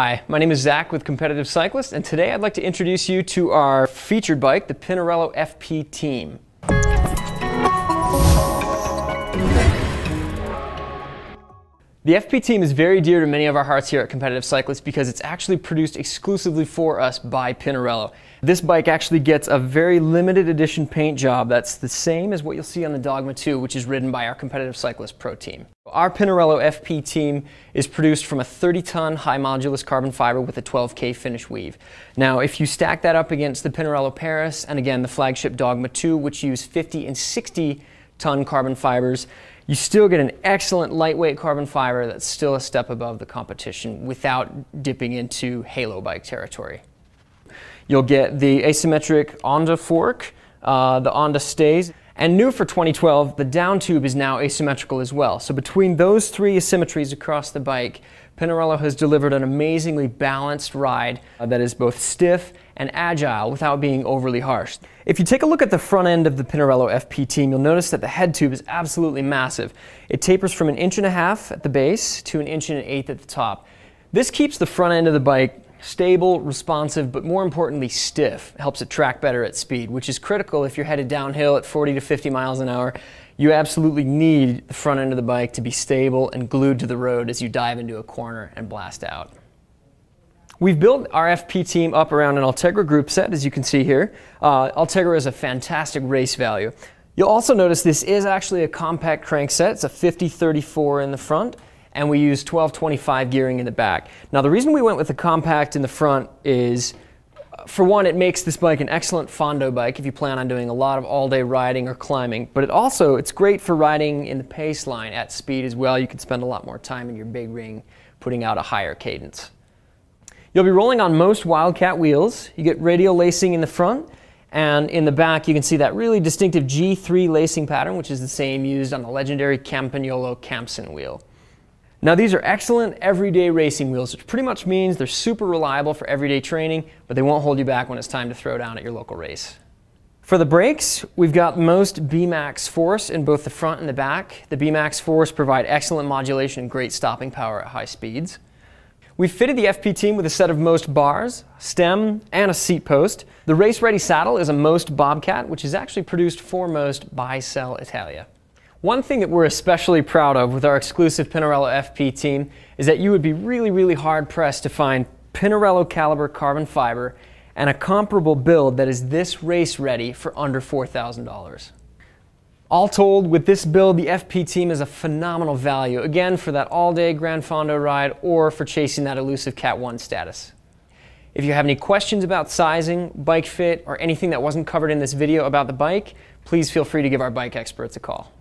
Hi, my name is Zach with Competitive Cyclist, and today I'd like to introduce you to our featured bike, the Pinarello FP Team. The FP Team is very dear to many of our hearts here at Competitive Cyclist because it's actually produced exclusively for us by Pinarello. This bike actually gets a very limited edition paint job that's the same as what you'll see on the Dogma 2, which is ridden by our Competitive Cyclist Pro team. Our Pinarello FP Team is produced from a 30-ton high modulus carbon fiber with a 12K finish weave. Now, if you stack that up against the Pinarello Paris and again the flagship Dogma 2, which use 50 and 60-ton carbon fibers, you still get an excellent lightweight carbon fiber that's still a step above the competition without dipping into halo bike territory. You'll get the asymmetric Onda fork, the Onda stays, and new for 2012, the down tube is now asymmetrical as well. So between those three asymmetries across the bike, Pinarello has delivered an amazingly balanced ride that is both stiff and agile without being overly harsh. If you take a look at the front end of the Pinarello FP Team, you'll notice that the head tube is absolutely massive. It tapers from 1.5 inches at the base to 1 1/8 inches at the top. This keeps the front end of the bike stable, responsive, but more importantly stiff. It helps it track better at speed, which is critical if you're headed downhill at 40 to 50 miles an hour. You absolutely need the front end of the bike to be stable and glued to the road as you dive into a corner and blast out. We've built our FP Team up around an Ultegra group set, as you can see here. Ultegra is a fantastic race value. You'll also notice this is actually a compact crankset. It's a 50-34 in the front, and we use 12-25 gearing in the back. Now, the reason we went with the compact in the front is, for one, it makes this bike an excellent fondo bike if you plan on doing a lot of all-day riding or climbing, but it's great for riding in the pace line at speed as well. You can spend a lot more time in your big ring putting out a higher cadence. You'll be rolling on most Wildcat wheels. You get radial lacing in the front, and in the back you can see that really distinctive G3 lacing pattern, which is the same used on the legendary Campagnolo Campson wheel. Now, these are excellent everyday racing wheels, which pretty much means they're super reliable for everyday training, but they won't hold you back when it's time to throw down at your local race. For the brakes, we've got most B-Max Force in both the front and the back. The B-Max Force provide excellent modulation and great stopping power at high speeds. We've fitted the FP Team with a set of most bars, stem, and a seat post. The race-ready saddle is a most Bobcat, which is actually produced for most by Cell Italia. One thing that we're especially proud of with our exclusive Pinarello FP Team is that you would be really hard-pressed to find Pinarello caliber carbon fiber and a comparable build that is this race-ready for under $4,000. All told, with this build, the FP Team is a phenomenal value, again, for that all-day Grand Fondo ride or for chasing that elusive Cat 1 status. If you have any questions about sizing, bike fit, or anything that wasn't covered in this video about the bike, please feel free to give our bike experts a call.